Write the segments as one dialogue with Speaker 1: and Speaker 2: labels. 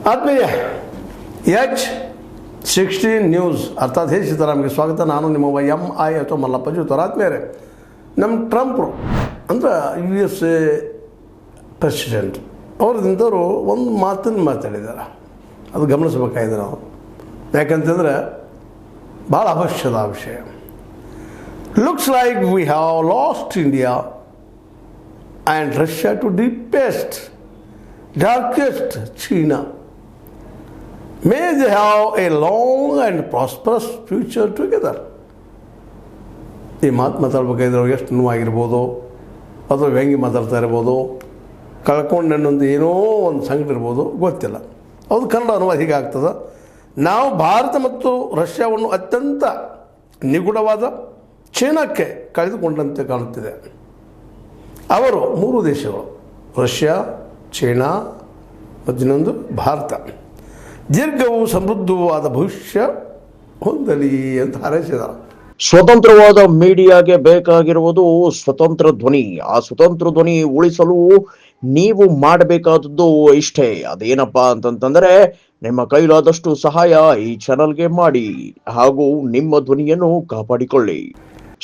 Speaker 1: ಆತ್ಮೀಯ H16 news ಅರ್ಥಾತ್ ಹೇ ಸೀತಾರಾಮ್ಗೆ ಸ್ವಾಗತ. ನಾನು ನಿಮ್ಮ MI ಅಥವಾ ಮಲ್ಲಪ್ಪ ಜೂತರ. ಆತ್ಮೀಯರೇ, ನಮ್ಮ ಟ್ರಂಪ್ರು ಅಂದ್ರೆ USA ಪ್ರೆಸಿಡೆಂಟ್ ಅವ್ರದಿಂದವರು ಒಂದು ಮಾತನ್ನು ಮಾತಾಡಿದ್ದಾರೆ. ಅದು ಗಮನಿಸಬೇಕಾಗಿದೆ ನಾವು. ಯಾಕಂತಂದರೆ ಭಾಳ ಅವಶ್ಯದ ವಿಷಯ. Looks like we have lost India and Russia to deepest darkest China. May they have a long and prosperous future together. ಈ ಮಾತು ಮಾತಾಡ್ಬೇಕಾದ್ರೆ ಎಷ್ಟು ನೋವಾಗಿರ್ಬೋದು, ಅಥವಾ ವ್ಯಂಗ್ಯ ಮಾತಾಡ್ತಾ ಇರ್ಬೋದು, ಕಳ್ಕೊಂಡನ್ನೊಂದು ಏನೋ ಒಂದು ಸಂಕಟ ಇರ್ಬೋದು, ಗೊತ್ತಿಲ್ಲ. ಅದು ಕನ್ನಡ ಅನುವಾದ ಹೀಗೆ ಆಗ್ತದೆ. ನಾವು ಭಾರತ ಮತ್ತು ರಷ್ಯಾವನ್ನು ಅತ್ಯಂತ ನಿಗೂಢವಾದ ಚೀನಾಕ್ಕೆ ಕಳೆದುಕೊಂಡಂತೆ ಕಾಣುತ್ತಿದೆ. ಅವರು ಮೂರು ದೇಶಗಳು, ರಷ್ಯಾ, ಚೀನಾ ಮತ್ತು ಇನ್ನೊಂದು ಭಾರತ, ದೀರ್ಘವೂ ಸಮೃದ್ಧವೂ ಆದ ಭವಿಷ್ಯ ಹೊಂದಲಿ ಅಂತ ಹಾರೈಸಿದ್ದಾರೆ.
Speaker 2: ಸ್ವತಂತ್ರವಾದ ಮೀಡಿಯಾಗೆ ಬೇಕಾಗಿರುವುದು ಸ್ವತಂತ್ರ ಧ್ವನಿ. ಆ ಸ್ವತಂತ್ರ ಧ್ವನಿ ಉಳಿಸಲು ನೀವು ಮಾಡಬೇಕಾದದ್ದು ಇಷ್ಟೇ. ಅದೇನಪ್ಪಾ ಅಂತಂತಂದ್ರೆ, ನಿಮ್ಮ ಕೈಲಾದಷ್ಟು ಸಹಾಯ ಈ ಚಾನಲ್ಗೆ ಮಾಡಿ ಹಾಗೂ ನಿಮ್ಮ ಧ್ವನಿಯನ್ನು ಕಾಪಾಡಿಕೊಳ್ಳಿ.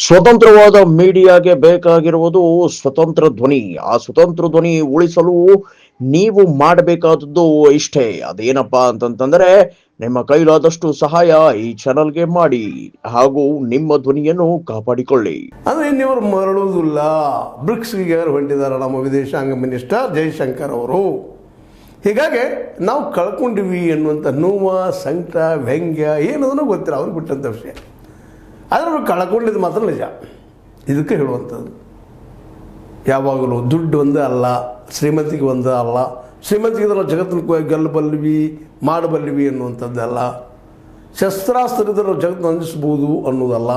Speaker 2: ಸ್ವತಂತ್ರವಾದ ಮೀಡಿಯಾಗೆ ಬೇಕಾಗಿರುವುದು ಸ್ವತಂತ್ರ ಧ್ವನಿ. ಆ ಸ್ವತಂತ್ರ ಧ್ವನಿ ಉಳಿಸಲು ನೀವು ಮಾಡಬೇಕಾದದ್ದು ಇಷ್ಟೇ. ಅದೇನಪ್ಪಾ ಅಂತಂತಂದ್ರೆ, ನಿಮ್ಮ ಕೈಲಾದಷ್ಟು ಸಹಾಯ ಈ ಚಾನಲ್ಗೆ ಮಾಡಿ ಹಾಗೂ ನಿಮ್ಮ ಧ್ವನಿಯನ್ನು ಕಾಪಾಡಿಕೊಳ್ಳಿ.
Speaker 1: ಅಂದರೆ ಇನ್ನಿವರು ಮರಳುವುದಿಲ್ಲ. ಬ್ರಿಕ್ಸ್ಗೆ ಹೊಂಟಿದ್ದಾರೆ ನಮ್ಮ ವಿದೇಶಾಂಗ ಮಿನಿಸ್ಟರ್ ಜೈಶಂಕರ್ ಅವರು. ಹೀಗಾಗಿ ನಾವು ಕಳ್ಕೊಂಡಿವಿ ಅನ್ನುವಂಥ ನೋವು, ಸಂಕಟ, ವ್ಯಂಗ್ಯ ಏನದನ್ನೂ ಗೊತ್ತಿಲ್ಲ, ಅವ್ರಿಗೆ ಬಿಟ್ಟಂಥ ವಿಷಯ. ಆದರೆ ಅವ್ರು ಕಳ್ಕೊಂಡಿದ್ದು ಮಾತ್ರ ನಿಜ. ಇದಕ್ಕೆ ಹೇಳುವಂಥದ್ದು ಯಾವಾಗಲೂ ದುಡ್ಡು ಒಂದೇ ಅಲ್ಲ, ಶ್ರೀಮಂತಿಗೆ ಒಂದೇ ಅಲ್ಲ. ಶ್ರೀಮಂತಿಗೆ ನಾವು ಜಗತ್ತನ್ನು ಗೆಲ್ಲಬಲ್ಲಿವಿ, ಮಾಡಬಲ್ಲಿವಿ ಅನ್ನುವಂಥದ್ದಲ್ಲ. ಶಸ್ತ್ರಾಸ್ತ್ರದಿಂದ ನಾವು ಜಗತ್ತನ್ನು ಅಂಜಿಸ್ಬೋದು ಅನ್ನೋದಲ್ಲ.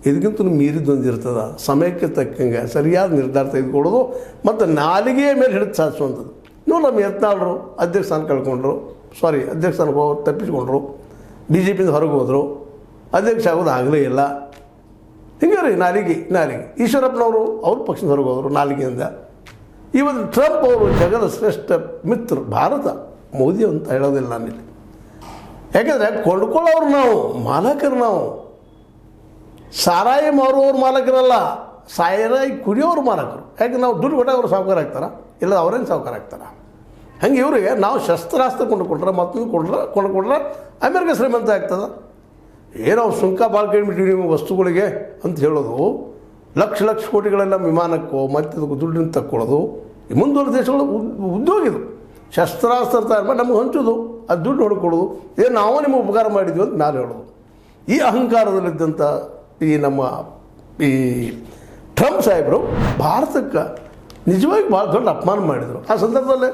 Speaker 1: ಇದಕ್ಕಿಂತ ಮೀರಿದೊಂದು ಇರ್ತದೆ. ಸಮಯಕ್ಕೆ ತಕ್ಕಂಗೆ ಸರಿಯಾದ ನಿರ್ಧಾರ ತೆಗೆದುಕೊಳ್ಳೋದು ಮತ್ತು ನಾಲಿಗೆಯ ಮೇಲೆ ಹಿಡಿದು ಸಾಧಿಸುವಂಥದ್ದು. ನೋಡಿ, ನಮ್ಮ ಯತ್ನಾಳರು ಅಧ್ಯಕ್ಷ ಸ್ಥಾನ ಕಳ್ಕೊಂಡ್ರು, ಅಧ್ಯಕ್ಷ ಸ್ಥಾನಕ್ಕೆ ತಪ್ಪಿಸ್ಕೊಂಡ್ರು, BJPಯಿಂದ ಹೊರಗೆ ಹೋದರು, ಅಧ್ಯಕ್ಷ ಆಗೋದು ಆಗಲೇ ಇಲ್ಲ. ಹಿಂಗೆ ರೀ ನಾಲಿಗೆ. ಈಶ್ವರಪ್ಪನವರು ಅವ್ರ ಪಕ್ಷದ ಹೊರಗೆ ಹೋದರು ನಾಲಿಗೆಯಿಂದ. ಇವತ್ತು ಟ್ರಂಪ್ ಅವರು ಜಗದ ಶ್ರೇಷ್ಠ ಮಿತ್ರರು. ಭಾರತ ಮೋದಿ ಅಂತ ಹೇಳೋದಿಲ್ಲ ನಾನಿಲ್ಲಿ. ಯಾಕೆಂದರೆ ಕೊಂಡ್ಕೊಳ್ಳೋರು ನಾವು, ಮಾಲಕರು ನಾವು. ಸಾರಾಯಿ ಮಾರುವವ್ರು ಮಾಲಕರಲ್ಲ, ಸಾರಾಯಿ ಕುಡಿಯೋರು ಮಾಲಕರು. ಯಾಕೆ ನಾವು ದುಡ್ಡು ಕೊಟ್ಟಾಗ ಅವರು ಸಾಹುಕಾರ ಆಗ್ತಾರ? ಇಲ್ಲ, ಅವರೇನು ಸಾಹುಕಾರ ಆಗ್ತಾರ? ಹಂಗೆ ಇವರಿಗೆ ನಾವು ಶಸ್ತ್ರಾಸ್ತ್ರ ಕೊಂಡುಕೊಂಡ್ರೆ, ಮತ್ತೊಂದು ಕೊಂಡುಕೊಂಡ್ರೆ ಅಮೇರಿಕ ಶ್ರೀಮಂತ ಆಗ್ತದೆ. ಏನೋ ಸುಂಕ ಭಾಳ ಕೇಳಿಬಿಟ್ಟಿವಿ ನೀವು ವಸ್ತುಗಳಿಗೆ ಅಂತ ಹೇಳೋದು. ಲಕ್ಷ ಕೋಟಿಗಳೆಲ್ಲ ವಿಮಾನಕ್ಕೋ ಮತ್ತು ಅದಕ್ಕೂ ದುಡ್ಡನ್ನು ತಕ್ಕೊಳ್ಳೋದು. ಈ ಮುಂದುವರೆದ ದೇಶಗಳು ಉದ್ಯೋಗ ಇದು. ಶಸ್ತ್ರಾಸ್ತ್ರ ತಯಾರು ಮಾಡಿ ನಮಗೆ ಹಂಚೋದು, ಅದು ದುಡ್ಡು ಹೊಡ್ಕೊಳ್ಳೋದು. ಏನು ನಾವು ನಿಮಗೆ ಉಪಕಾರ ಮಾಡಿದ್ವಿ ಅಂತ ನಾನು ಹೇಳೋದು. ಈ ಅಹಂಕಾರದಲ್ಲಿದ್ದಂಥ ನಮ್ಮ ಟ್ರಂಪ್ ಸಾಹೇಬರು ಭಾರತಕ್ಕೆ ನಿಜವಾಗಿ ಭಾಳ ದೊಡ್ಡ ಅಪಮಾನ ಮಾಡಿದರು. ಆ ಸಂದರ್ಭದಲ್ಲೇ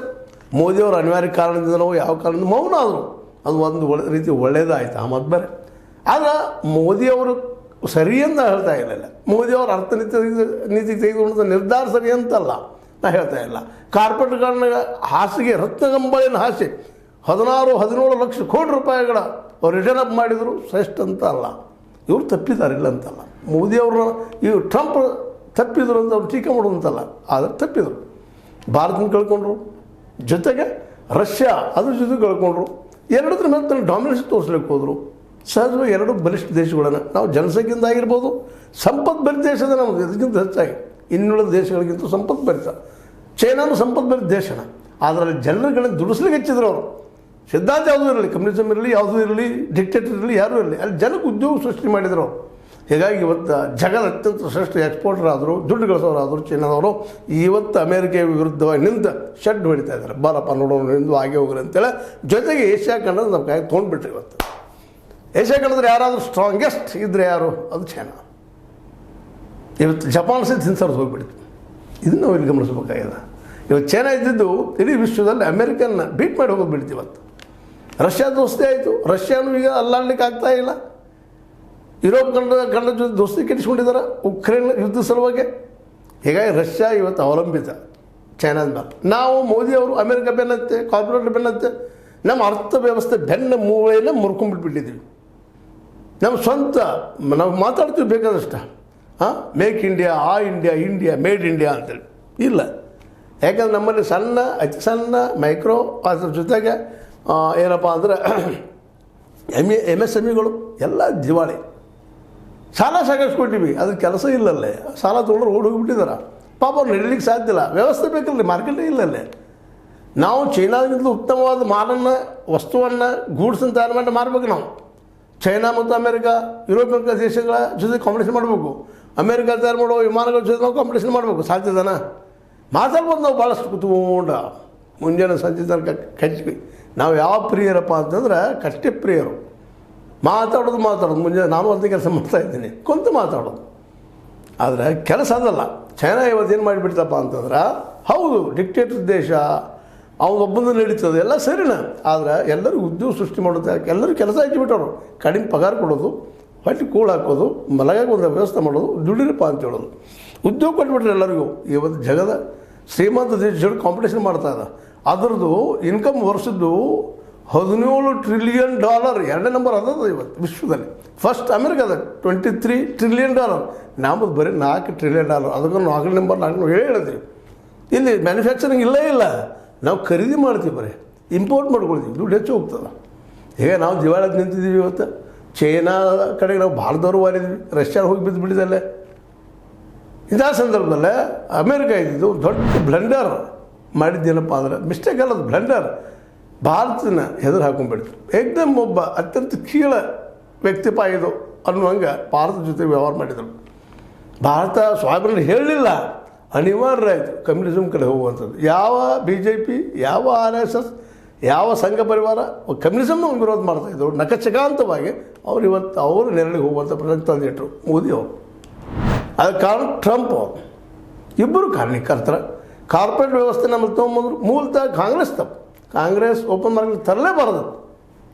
Speaker 1: ಮೋದಿಯವರು ಅನಿವಾರ್ಯ ಕಾರಣದಿಂದ ನಾವು ಯಾವ ಕಾರಣದಿಂದ ಮೌನ ಆದರು. ಅದು ಒಂದು ರೀತಿ ಒಳ್ಳೆಯದಾಯಿತು. ಆ ಮತ್ತು ಬೇರೆ. ಆದರೆ ಮೋದಿಯವರು ಸರಿ ಅಂತ ಹೇಳ್ತಾ ಇರಲಿಲ್ಲ. ಮೋದಿಯವರು ನೀತಿ ತೆಗೆದುಕೊಂಡ ನಿರ್ಧಾರ ಸರಿ ಅಂತಲ್ಲ ನಾ ಹೇಳ್ತಾ ಇಲ್ಲ. ಕಾರ್ಪೊರೇಟ್ಗಳನ್ನ ಹಾಸಿಗೆ ರತ್ನಗಂಬಳಿನ ಹಾಸಿ 16-17 ಲಕ್ಷ ಕೋಟಿ ರೂಪಾಯಿಗಳ ಅವ್ರು ರಿಟರ್ನ್ ಅಪ್ ಮಾಡಿದರು, ಶ್ರೇಷ್ಠ ಅಂತ ಅಲ್ಲ. ಇವರು ತಪ್ಪಿದಾರಿಲ್ಲ ಅಂತಲ್ಲ. ಮೋದಿಯವ್ರನ್ನ ಇವರು ಟ್ರಂಪ್ ತಪ್ಪಿದ್ರು ಅಂತ ಅವ್ರು ಟೀಕೆ ಮಾಡೋದು ಅಂತಲ್ಲ. ಆದರೆ ತಪ್ಪಿದರು. ಭಾರತನ ಕಳ್ಕೊಂಡ್ರು, ಜೊತೆಗೆ ರಷ್ಯಾ ಅದ್ರ ಜೊತೆ ಕಳ್ಕೊಂಡ್ರು. ಎರಡದ್ರ ಮೇಲೆ ತನ್ನ ಡಾಮಿನೇಷನ್ ತೋರಿಸ್ಲಿಕ್ಕೆ ಹೋದರು. ಸಹಜವಾಗಿ ಎರಡು ಬಲಿಷ್ಠ ದೇಶಗಳನ್ನು ನಾವು ಜನಸಂಖ್ಯೆಯಿಂದ ಆಗಿರ್ಬೋದು, ಸಂಪತ್ಭರಿತ ದೇಶದ ನಮ್ಮದು ಇದಕ್ಕಿಂತ ಹೆಚ್ಚಾಗಿ ಇನ್ನುಳಿದ ದೇಶಗಳಿಗಿಂತ ಸಂಪತ್ಭರಿತ. ಚೈನಾನು ಸಂಪತ್ಭರಿತ ದೇಶನ. ಅದರಲ್ಲಿ ಜನರುಗಳನ್ನು ದುಡಿಸ್ಲಿಕ್ಕೆ ಹೆಚ್ಚಿದ್ರು ಅವರು. ಸಿದ್ಧಾಂತ ಯಾವುದೂ ಇರಲಿ, ಕಮ್ಯುನಿಸಮ್ ಇರಲಿ, ಯಾವುದೂ ಇರಲಿ, ಡಿಕ್ಟೇಟರ್ ಇರಲಿ, ಯಾರೂ ಇರಲಿ, ಅಲ್ಲಿ ಜನಕ್ಕೆ ಉದ್ಯೋಗ ಸೃಷ್ಟಿ ಮಾಡಿದರು ಅವರು. ಹೀಗಾಗಿ ಇವತ್ತು ಜಗದ ಅತ್ಯಂತ ಶ್ರೇಷ್ಠ ಎಕ್ಸ್ಪೋರ್ಟರ್ ಆದರು, ದುಡ್ಡು ಗಳಿಸೋರಾದರು ಚೈನಾದವರು. ಇವತ್ತು ಅಮೇರಿಕ ವಿರುದ್ಧವಾಗಿ ನಿಂತ ಶೆಡ್ ಹೊಡಿತಾ ಇದ್ದಾರೆ. ಬಾರಪ್ಪ ನೋಡೋಣ, ನಿಂದು ಹಾಗೆ ಹೋಗ್ರಿ ಅಂತೇಳಿ. ಜೊತೆಗೆ ಏಷ್ಯಾ ಖಂಡದ ನಮ್ಮ ಕೈ ತೊಗೊಂಡ್ಬಿಟ್ರಿ. ಇವತ್ತು ಏಷ್ಯಾ ಖಂಡದಲ್ಲಿ ಯಾರಾದರೂ ಸ್ಟ್ರಾಂಗೆಸ್ಟ್ ಇದ್ದರೆ ಯಾರು? ಅದು ಚೈನಾ. ಇವತ್ತು ಜಪಾನ್ ಸಹಿತ ಹಿಂಸರ್ದು ಹೋಗಿಬಿಡ್ತು. ಇದನ್ನು ನಾವು ಇಲ್ಲಿ ಗಮನಿಸಬೇಕಾಗಿದೆ. ಇವತ್ತು ಚೈನಾ ಇದ್ದಿದ್ದು ಇಡೀ ವಿಶ್ವದಲ್ಲಿ ಅಮೇರಿಕನ್ನ ಬೀಟ್ ಮಾಡಿ ಹೋಗೋದು ಬಿಡ್ತು. ಇವತ್ತು ರಷ್ಯಾ ದೋಸ್ತಿ ಆಯಿತು. ರಷ್ಯಾನು ಈಗ ಅಲ್ಲಾಡ್ಲಿಕ್ಕೆ ಆಗ್ತಾ ಇಲ್ಲ. ಯುರೋಪ್ ಖಂಡ ಜೊತೆ ದೋಸ್ತಿ ಕೆಡಿಸ್ಕೊಂಡಿದ್ದಾರೆ ಉಕ್ರೇನ್ ಯುದ್ಧ ಸಲುವಾಗಿ. ಹೀಗಾಗಿ ರಷ್ಯಾ ಇವತ್ತು ಅವಲಂಬಿತ ಚೈನಾದ ಮೇಲೆ. ನಾವು ಮೋದಿಯವರು ಅಮೇರಿಕ ಬೆನ್ನತ್ತೆ, ಕಾರ್ಪೊರೇಟ್ ಬೆನ್ನತ್ತೆ, ನಮ್ಮ ಅರ್ಥವ್ಯವಸ್ಥೆ ಬೆನ್ನ ಮೂಳೆಯನ್ನು ಮುರ್ಕೊಂಡ್ಬಿಟ್ಬಿಟ್ಟಿದ್ದೀವಿ. ನಮ್ಮ ಸ್ವಂತ ನಾವು ಮಾತಾಡ್ತೀವಿ ಬೇಕಾದಷ್ಟು. Make India, India made India ಅಂತೇಳಿ ಇಲ್ಲ. ಯಾಕಂದ್ರೆ ನಮ್ಮಲ್ಲಿ ಸಣ್ಣ, ಅತಿ ಸಣ್ಣ, ಮೈಕ್ರೋ, ಅದ್ರ ಜೊತೆಗೆ ಏನಪ್ಪ ಅಂದರೆ MSMEಗಳು ಎಲ್ಲ ದಿವಾಳಿ. ಸಾಲ ಸಾಗಿಸ್ಕೊಟ್ಟಿವಿ, ಅದ್ರ ಕೆಲಸ ಇಲ್ಲಲ್ಲೇ, ಸಾಲ ತೊಗೊಂಡ್ರೆ ಓಡಿ ಹೋಗಿಬಿಟ್ಟಿದ್ದಾರೆ. ಪಾಪ ಅವ್ರು ನಡೀಲಿಕ್ಕೆ ಸಾಧ್ಯ ಇಲ್ಲ, ವ್ಯವಸ್ಥೆ ಬೇಕಲ್ಲ, ಮಾರ್ಕೆಟೇ ಇಲ್ಲಲ್ಲೇ. ನಾವು ಚೈನಾದಿಂದ ಉತ್ತಮವಾದ ಮಾಲನ್ನು, ವಸ್ತುವನ್ನು, ಗೂಡ್ಸನ್ನು ತಯಾರು ಮಾಡಿ ಮಾರಬೇಕು. ನಾವು ಚೈನಾ ಮತ್ತು ಅಮೇರಿಕಾ, ಯುರೋಪಿಯನ್ ದೇಶಗಳ ಜೊತೆ ಕಾಂಪಿಟೇಷನ್ ಮಾಡಬೇಕು. ಅಮೇರಿಕಾ ತಯಾರು ಮಾಡೋ ವಿಮಾನಗಳ ಜೊತೆ ನಾವು ಕಾಂಪಿಟೇಷನ್ ಮಾಡಬೇಕು. ಸಾಧ್ಯದನ ಮಾತಾಡ್ಬೋದು. ನಾವು ಭಾಳಷ್ಟು ಕುತ್ಕೊಂಡ ಮುಂಜಾನೆ ಸಂಜೆ ತನಕ ಕಟ್ವಿ. ನಾವು ಯಾವ ಪ್ರಿಯರಪ್ಪ ಅಂತಂದ್ರೆ ಕಷ್ಟೇ ಪ್ರಿಯರು. ಮಾತಾಡೋದು ಮುಂಜಾನೆ ನಾನು ಅಂತ ಕೆಲಸ ಮಾಡ್ತಾಯಿದ್ದೀನಿ, ಕುಂತು ಮಾತಾಡೋದು. ಆದರೆ ಕೆಲಸ ಅದಲ್ಲ. ಚೈನಾ ಇವತ್ತು ಏನು ಮಾಡಿಬಿಡ್ತಪ್ಪ ಅಂತಂದ್ರೆ, ಹೌದು ಡಿಕ್ಟೇಟರ್ ದೇಶ, ಅವನೊಬ್ಬಂದು ನಡೀತದೆ, ಎಲ್ಲ ಸರಿನ. ಆದರೆ ಎಲ್ಲರಿಗೂ ಉದ್ಯೋಗ ಸೃಷ್ಟಿ ಮಾಡೋದು, ಎಲ್ಲರೂ ಕೆಲಸ ಹಚ್ಚಿಬಿಟ್ಟವರು. ಕಡಿಮೆ ಪಗಾರ ಕೊಡೋದು, ಹೊಟ್ಟೆ ಕೂಳು ಹಾಕೋದು, ಮಲಗಾಗಿ ಒಂದು ವ್ಯವಸ್ಥೆ ಮಾಡೋದು, ದುಡಿರಪ್ಪ ಅಂತ ಹೇಳೋದು. ಉದ್ಯೋಗ ಕೊಟ್ಬಿಟ್ರೆ ಎಲ್ಲರಿಗೂ. ಇವತ್ತು ಜಗದ ಶ್ರೀಮಂತ ದೇಶಗಳು ಕಾಂಪಿಟೇಷನ್ ಮಾಡ್ತಾ ಇದೆ. ಅದರದ್ದು ಇನ್ಕಮ್ ವರ್ಷದ್ದು $17 ಟ್ರಿಲಿಯನ್, 2ನೇ ನಂಬರ್ ಅದ ಇವತ್ತು ವಿಶ್ವದಲ್ಲಿ. ಫಸ್ಟ್ ಅಮೆರಿಕದ $23 ಟ್ರಿಲಿಯನ್, ನಮ್ಮದು ಬರೀ $4 ಟ್ರಿಲಿಯನ್. ಅದಕ್ಕೆ 4ನೇ ನಂಬರ್ ನಾವು ಹೇಳಿದ್ದೀವಿ. ಇಲ್ಲಿ ಮ್ಯಾನುಫ್ಯಾಕ್ಚರಿಂಗ್ ಇಲ್ಲೇ ಇಲ್ಲ, ನಾವು ಖರೀದಿ ಮಾಡ್ತೀವಿ, ಬರೀ ಇಂಪೋರ್ಟ್ ಮಾಡ್ಕೊಳ್ತೀವಿ, ದುಡ್ಡು ಹೆಚ್ಚು ಹೋಗ್ತದೆ. ಹೇಗೆ ನಾವು ದಿವಾಳಿಗೆ ನಿಂತಿದ್ದೀವಿ ಇವತ್ತು. ಚೈನಾ ಕಡೆಗೆ ನಾವು ಭಾರತದವರು ವಾಲಿದ್ವಿ, ರಷ್ಯಾ ಹೋಗಿ ಬಿದ್ದು ಬಿಟ್ಟಿದ್ದಲ್ಲೇ. ಇಂಥ ಸಂದರ್ಭದಲ್ಲೇ ಅಮೇರಿಕ ಇದ್ದಿದ್ದು ದೊಡ್ಡ ಬ್ಲೆಂಡರ್ ಮಾಡಿದ್ದೇನಪ್ಪ ಅಂದರೆ, ಮಿಸ್ಟೇಕ್ ಅಲ್ಲದು, ಬ್ಲೆಂಡರ್. ಭಾರತನ ಹೆದರು ಹಾಕೊಂಡ್ಬಿಡ್ತು. ಏಕದಮ್ ಒಬ್ಬ ಅತ್ಯಂತ ಕೀಳ ವ್ಯಕ್ತಿಪ ಇದು ಅನ್ನುವಂಗೆ ಭಾರತದ ಜೊತೆ ವ್ಯವಹಾರ ಮಾಡಿದರು. ಭಾರತ ಸ್ವಾಭಿಮಾನ ಹೇಳಲಿಲ್ಲ, ಅನಿವಾರ್ಯ ಆಯಿತು ಕಮ್ಯುನಿಸಮ್ ಕಡೆ ಹೋಗುವಂಥದ್ದು. ಯಾವ BJP, ಯಾವ RSS, ಯಾವ ಸಂಘ ಪರಿವಾರ ಕಮ್ಯುನಿಸಮ್ನ ವಿರೋಧ ಮಾಡ್ತಾಯಿದ್ರು. ನಖಚಕಾಂತವಾಗಿ ಅವ್ರು ಇವತ್ತು ಅವರು ನೆರಳಿಗೆ ಹೋಗುವಂಥ ಪ್ರಶ್ನೆ ತಂದಿಟ್ಟರು ಮೋದಿ ಅವರು. ಅದಕ್ಕೆ ಕಾರಣ ಟ್ರಂಪ್ ಅವರು. ಇಬ್ಬರು ಕಾರಣೀಕರ್ತರ. ಕಾರ್ಪೊರೇಟ್ ವ್ಯವಸ್ಥೆ ನಮ್ಮಲ್ಲಿ ತೊಗೊಂಬಂದರು. ಮೂಲತಃ ಕಾಂಗ್ರೆಸ್ ತಪ್ಪು. ಕಾಂಗ್ರೆಸ್ ಓಪನ್ ಮಾರ್ಕೆಟ್ ತರಲೇಬಾರದು,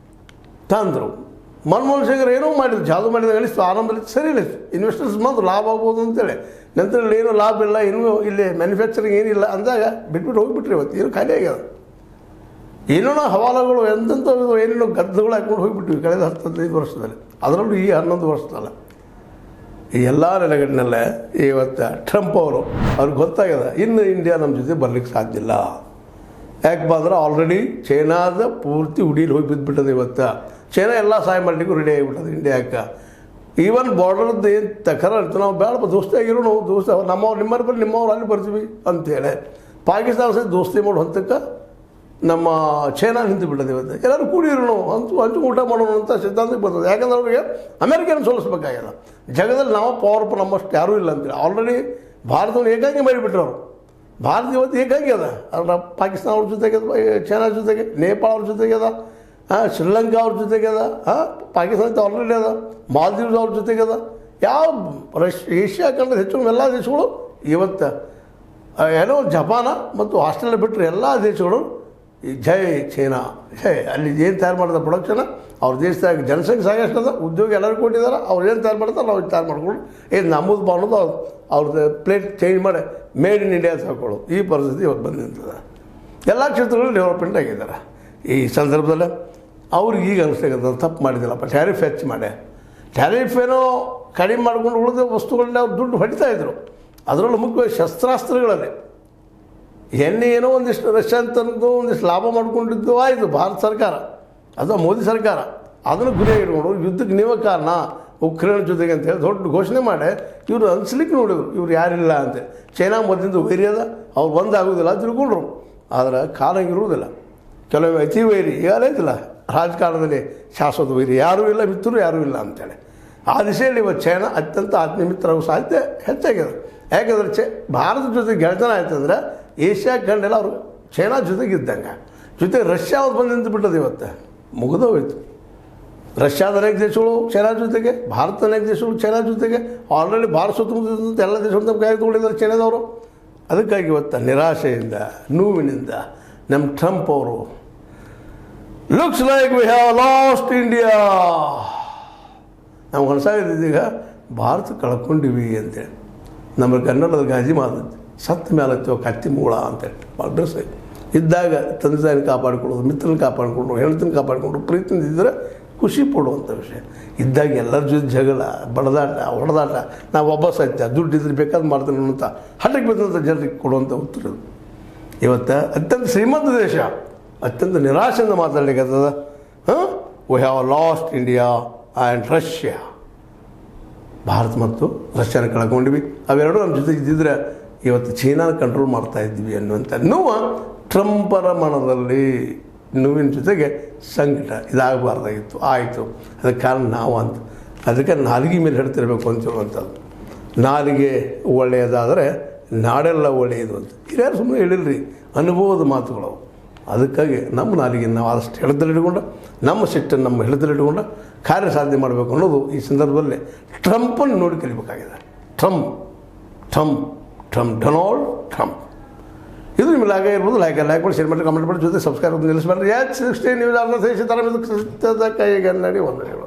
Speaker 1: ತಂದರು. ಮನಮೋಹನ್ ಸಿಂಗ್ ಏನೋ ಮಾಡಿದ್ರು, ಜಾದು ಮಾಡಿದಾಗ ಅನಿಸ್ತು, ಆರಂಭದಲ್ಲಿ ಸರಿ ಅನಿಸ್ತು. ಇನ್ವೆಸ್ಟರ್ಸ್ ಮಾತ್ರ ಲಾಭ ಆಗ್ಬೋದು ಅಂತೇಳಿ. ನಂತರ ಏನೂ ಲಾಭ ಇಲ್ಲ, ಇನ್ನೂ ಇಲ್ಲಿ ಮ್ಯಾನುಫ್ಯಾಕ್ಚರಿಂಗ್ ಏನಿಲ್ಲ ಅಂದಾಗ ಬಿಟ್ಬಿಟ್ಟು ಹೋಗಿಬಿಟ್ರಿ. ಇವತ್ತು ಏನು ಖಾಲಿ ಆಗ್ಯದ. ಏನೇನೋ ಹವಾಲುಗಳು ಎಂತೆಂಥವು ಏನೇನೋ ಗದ್ದಗಳು ಹಾಕ್ಕೊಂಡು ಹೋಗಿಬಿಟ್ವಿ ಕಳೆದ 10-15 ವರ್ಷದಲ್ಲಿ. ಅದರಲ್ಲೂ ಈ 11 ವರ್ಷದಲ್ಲ. ಈ ಎಲ್ಲ ನೆಲೆಗಟ್ಟಿನಲ್ಲೇ ಇವತ್ತು ಟ್ರಂಪ್ ಅವ್ರಿಗೆ ಗೊತ್ತಾಗ್ಯದ, ಇನ್ನು ಇಂಡಿಯಾ ನಮ್ಮ ಜೊತೆ ಬರಲಿಕ್ಕೆ ಸಾಧ್ಯ ಇಲ್ಲ. ಯಾಕಪ್ಪ ಅಂದ್ರೆ ಆಲ್ರೆಡಿ ಚೈನಾದ ಪೂರ್ತಿ ಹುಡೀಲಿ ಹೋಗಿ ಬಿದ್ದುಬಿಟ್ಟದೆ. ಇವತ್ತು ಚೈನಾ ಎಲ್ಲ ಸಹಾಯ ಮಾಡಲಿಕ್ಕೂ ರೆಡಿ ಆಗಿಬಿಟ್ಟದೆ ಇಂಡಿಯಾಕ್ಕೆ. ಈವನ್ ಬಾರ್ಡರ್ದು ಏನು ತಕರಾರು ಇರ್ತದೆ, ನಾವು ಬೇಡಪ್ಪ ದೋಸ್ತಿ ಆಗಿರೋ, ನಾವು ದೋಸ್ತಿ ನಮ್ಮವ್ರು ನಿಮ್ಮವ್ರು ಬರ್ರಿ, ನಿಮ್ಮವ್ರು ಅಲ್ಲಿ ಬರ್ತೀವಿ ಅಂಥೇಳಿ ಪಾಕಿಸ್ತಾನ ಸಹಿತ ದೋಸ್ತಿ ಮಾಡೋ ಹಂತಕ್ಕೆ ನಮ್ಮ ಚೈನಾ ನಿಂತು ಬಿಟ್ಟದೆ. ಇವತ್ತು ಎಲ್ಲರೂ ಕೂಡಿರೋಣ ಹಂಚು ಊಟ ಮಾಡೋಣ ಅಂತ ಸಿದ್ಧಾಂತಕ್ಕೆ ಬರ್ತದೆ. ಯಾಕಂದ್ರೆ ಅವ್ರಿಗೆ ಅಮೇರಿಕನ್ ಸೋಲಿಸ್ಬೇಕಾಗ್ಯದ. ಜಗದಲ್ಲಿ ನಾವು ಪವರ್ಫುಲ್ ನಮ್ಮಷ್ಟು ಯಾರೂ ಇಲ್ಲ ಅಂತೇಳಿ ಆಲ್ರೆಡಿ ಭಾರತವನ್ನು ಏಕಾಂಗಿ ಮಾಡಿಬಿಟ್ರು ಅವರು. ಭಾರತ ಇವತ್ತು ಏಕಾಂಗಿ ಅದ. ಅದ್ರ ಪಾಕಿಸ್ತಾನ ಅವ್ರ ಜೊತೆಗೆ ಅದ, ಚೈನಾ ಜೊತೆಗೆ, ನೇಪಾಳ ಅವ್ರ ಜೊತೆಗೆ ಅದ, ಶ್ರೀಲಂಕಾ ಅವ್ರ ಜೊತೆಗೆ ಅದ, ಪಾಕಿಸ್ತಾನ ಆಲ್ರೆಡಿ ಅದ, ಮಾಲ್ದೀವ್ಸ್ ಅವ್ರ ಜೊತೆಗೆ ಅದ. ಯಾವ ಏಷ್ಯಾ ಖಂಡದ ಹೆಚ್ಚು ಎಲ್ಲ ದೇಶಗಳು ಇವತ್ತು ಏನೋ ಜಪಾನ ಮತ್ತು ಆಸ್ಟ್ರೇಲಿಯಾ ಬಿಟ್ಟರೆ ಎಲ್ಲ ದೇಶಗಳು ಜೈ ಚೈನಾ, ಜೈ. ಅಲ್ಲಿ ಏನು ತಯಾರು ಮಾಡಿದ ಪ್ರೊಡಕ್ಷನ್ ಅವ್ರ ದೇಶದಾಗ ಜನಸಂಖ್ಯೆ ಸಾಕಷ್ಟು ಅದ, ಉದ್ಯೋಗ ಎಲ್ಲರೂ ಕೊಟ್ಟಿದ್ದಾರೆ. ಅವ್ರು ಏನು ತಯಾರು ಮಾಡ್ತಾರೆ ನಾವು ತಯಾರು ಮಾಡ್ಕೊಂಡು ಏನು ನಮ್ಮದು ಅನ್ನೋದು ಅವ್ರದ್ದು ಪ್ಲೇಟ್ ಚೇಂಜ್ ಮಾಡಿ ಮೇಡ್ ಇನ್ ಇಂಡಿಯಾ ಹಾಕೊಳ್ಳೋದು ಈ ಪರಿಸ್ಥಿತಿ ಇವತ್ತು ಬಂದು ನಿಂತದೆ. ಎಲ್ಲ ಕ್ಷೇತ್ರಗಳಲ್ಲಿ ಡೆವಲಪ್ಮೆಂಟ್ ಆಗಿದ್ದಾರೆ. ಈ ಸಂದರ್ಭದಲ್ಲಿ ಅವ್ರಿಗೆ ಈಗ ಅನಿಸ್ತಾಗದ ತಪ್ಪು ಮಾಡಿದಿಲ್ಲಪ್ಪ, ಟ್ಯಾರಿಫ್ ಹೆಚ್ಚು ಮಾಡಿ. ಟ್ಯಾರಿಫ್ ಏನೋ ಕಡಿಮೆ ಮಾಡ್ಕೊಂಡು ಉಳಿದ ವಸ್ತುಗಳನ್ನ ಅವ್ರು ದುಡ್ಡು ಹೊಡಿತಾಯಿದ್ರು. ಅದರಲ್ಲೂ ಮುಖ್ಯವಾಗಿ ಶಸ್ತ್ರಾಸ್ತ್ರಗಳಲ್ಲಿ ಎಣ್ಣೆ ಏನೋ ಒಂದಿಷ್ಟು ರಷ್ಯಾ ಅಂತಂದು ಒಂದಿಷ್ಟು ಲಾಭ ಮಾಡ್ಕೊಂಡಿದ್ದು ಆಯಿತು ಭಾರತ ಸರ್ಕಾರ, ಅಥವಾ ಮೋದಿ ಸರ್ಕಾರ. ಅದನ್ನು ಗುರಿಯಾಗಿ ಇಟ್ಕೊಂಡು ಯುದ್ಧಕ್ಕೆ ನೀವೇ ಕಾರಣ ಉಕ್ರೇನ್ ಜೊತೆಗೆ ಅಂತೇಳಿ ದೊಡ್ಡ ಘೋಷಣೆ ಮಾಡಿ ಇವರು ಅನಿಸ್ಲಿಕ್ಕೆ ನೋಡಿದ್ರು ಇವ್ರು ಯಾರಿಲ್ಲ ಅಂತ. ಚೈನಾ ಮೊದಲಿಂದ ವೈರಿ ಅದ, ಅವ್ರು ಒಂದಾಗೋದಿಲ್ಲ ತಿಳ್ಕೊಂಡ್ರು. ಆದರೆ ಕಾಲ ಹಂಗಿರುವುದಿಲ್ಲ. ಕೆಲವೊಮ್ಮೆ ಅತಿ ವೈರಿ ಯಾರೈತಿಲ್ಲ ರಾಜಕಾರಣದಲ್ಲಿ, ಶಾಶ್ವತ ವೈರಿ ಯಾರೂ ಇಲ್ಲ, ಮಿತ್ರರು ಯಾರೂ ಇಲ್ಲ ಅಂತೇಳಿ. ಆ ದಿಶೆಯಲ್ಲಿ ಇವತ್ತು ಚೈನಾ ಅತ್ಯಂತ ಆತ್ಮೀಯ ಮಿತ್ರ ಆಗೋ ಸಾಧ್ಯತೆ ಹೆಚ್ಚಾಗಿದೆ. ಯಾಕಂದರೆ ಭಾರತದ ಜೊತೆ ಗೆಳೆತನ ಆಯ್ತಂದ್ರೆ ಏಷ್ಯಾ ಖಂಡೆಲ್ಲ ಅವರು ಚೈನಾ ಜೊತೆಗಿದ್ದಂಗೆ. ಜೊತೆಗೆ ರಷ್ಯಾ ಅವ್ರು ಬಂದು ನಿಂತು ಬಿಟ್ಟದು. ಇವತ್ತು ಮುಗಿದೋಯ್ತು. ರಷ್ಯಾದ ಅನೇಕ ದೇಶಗಳು ಚೈನಾ ಜೊತೆಗೆ, ಭಾರತದ ಅನೇಕ ದೇಶಗಳು ಚೈನಾ ಜೊತೆಗೆ. ಆಲ್ರೆಡಿ ಭಾರತ ಸುತ್ತಮುತ್ತ ಎಲ್ಲ ದೇಶಗಳು ನಮ್ಮ ಕೈ ತೊಗೊಂಡಿದ್ದಾರೆ ಚೈನಾದವರು. ಅದಕ್ಕಾಗಿ ಇವತ್ತು ನಿರಾಶೆಯಿಂದ, ನೋವಿನಿಂದ ನಮ್ಮ ಟ್ರಂಪ್ ಅವರು looks like we have lost India, ನಾವು ಹೊಲಸಾಗಿದ್ದೀಗ ಭಾರತ ಕಳ್ಕೊಂಡಿವಿ ಅಂತೇಳಿ. ನಮ್ಮ ಕನ್ನಡದ ಗಾಜಿ ಮಾತು ಸತ್ತ ಮೇಲತ್ತೋ ಕತ್ತಿ ಮೂಳ ಅಂತೇಳಿ ಭಾಳ ಬೆಳೆಸ ಇದ್ದಾಗ ತಂದೆ ತಾಯಿನ ಕಾಪಾಡಿಕೊಳ್ಳೋದು, ಮಿತ್ರನ ಕಾಪಾಡಿಕೊಂಡು, ಹೆಣ್ತನ ಕಾಪಾಡಿಕೊಂಡು, ಪ್ರೀತಿಯಿಂದ ಇದ್ದರೆ ಖುಷಿ ಪಡುವಂಥ ವಿಷಯ. ಇದ್ದಾಗ ಎಲ್ಲರ ಜೊತೆ ಜಗಳ, ಬಡದಾಟ, ಹೊಡೆದಾಟ, ನಾವು ಒಬ್ಬ ಸತ್ಯ ದುಡ್ಡಿದ್ರೆ ಬೇಕಾದ್ರೆ ಮಾಡ್ತೀನಿ ಅನ್ನೋಂಥ ಹಠಕ್ಕೆ ಬಿದ್ದಂಥ ಜನರಿಗೆ ಕೊಡುವಂಥ ಉತ್ತರ. ಇವತ್ತು ಅತ್ಯಂತ ಶ್ರೀಮಂತ ದೇಶ, ಅತ್ಯಂತ ನಿರಾಶೆಯಿಂದ ಮಾತಾಡಲಿಕ್ಕತ್ತದ. We have lost India and Russia. Bharat ಮತ್ತು ರಷ್ಯಾನ ಕಳ್ಕೊಂಡಿವಿ. ಅವೆರಡೂ ನಮ್ಮ ಜೊತೆ ಇದ್ದಿದ್ರೆ ಇವತ್ತು ಚೀನಾನ ಕಂಟ್ರೋಲ್ ಮಾಡ್ತಾ ಇದ್ವಿ ಅನ್ನುವಂಥ ನೋವು ಟ್ರಂಪರ ಮನದಲ್ಲಿ, ನೋವಿನ ಜೊತೆಗೆ ಸಂಕಟ. ಇದಾಗಬಾರ್ದಾಗಿತ್ತು, ಆಯಿತು. ಅದಕ್ಕೆ ಕಾರಣ ನಾವು ಅಂತ. ಅದಕ್ಕೆ ನಾಲಿಗೆ ಮೇಲೆ ಹಿಡ್ತಿರ್ಬೇಕು ಅಂತಿರುವಂಥದ್ದು. ನಾಲಿಗೆ ಒಳ್ಳೆಯದಾದರೆ ನಾಡೆಲ್ಲ ಒಳ್ಳೆಯದು ಅಂತ ಹಿರಿಯರು ಸುಮ್ಮನೆ ಹೇಳಿಲ್ರಿ, ಅನುಭವದ ಮಾತುಗಳು. ಅದಕ್ಕಾಗಿ ನಮ್ಮ ನಾಲಿಗೆ ನಾವು ಆದಷ್ಟು ಹಿಡಿದಲ್ಲಿಟ್ಕೊಂಡು, ನಮ್ಮ ಸಿಟ್ಟನ್ನು ನಮ್ಮ ಹಿಡಿದಲ್ಲಿಟ್ಕೊಂಡು ಕಾರ್ಯ ಸಾಧನೆ ಮಾಡಬೇಕು ಅನ್ನೋದು ಈ ಸಂದರ್ಭದಲ್ಲಿ ಟ್ರಂಪನ್ನು ನೋಡಿ ಕಲಿಬೇಕಾಗಿದೆ. Trump Trump Trump Donald Trump. ಇದು ನಿಮಗೆ ಲಾಗ ಇರ್ಬೋದು. ಲೈಕ್ ಮಾಡಿ, ಶೇರ್ ಮಾಡಿ, ಕಮೆಂಟ್ ಮಾಡಿ, ಜೊತೆ ಸಬ್ಸ್ಕ್ರೈಬ್ ನಿಲ್ಲಿಸಬೇಡ್ರಿ. ಯಾಕೆ 16 ನ್ಯೂಸ್ ಆರ್ಗನೈಸೇಷನ್ ತರ ಕೈಗನ್ನಡಿ ವಂದನೆಗಳು.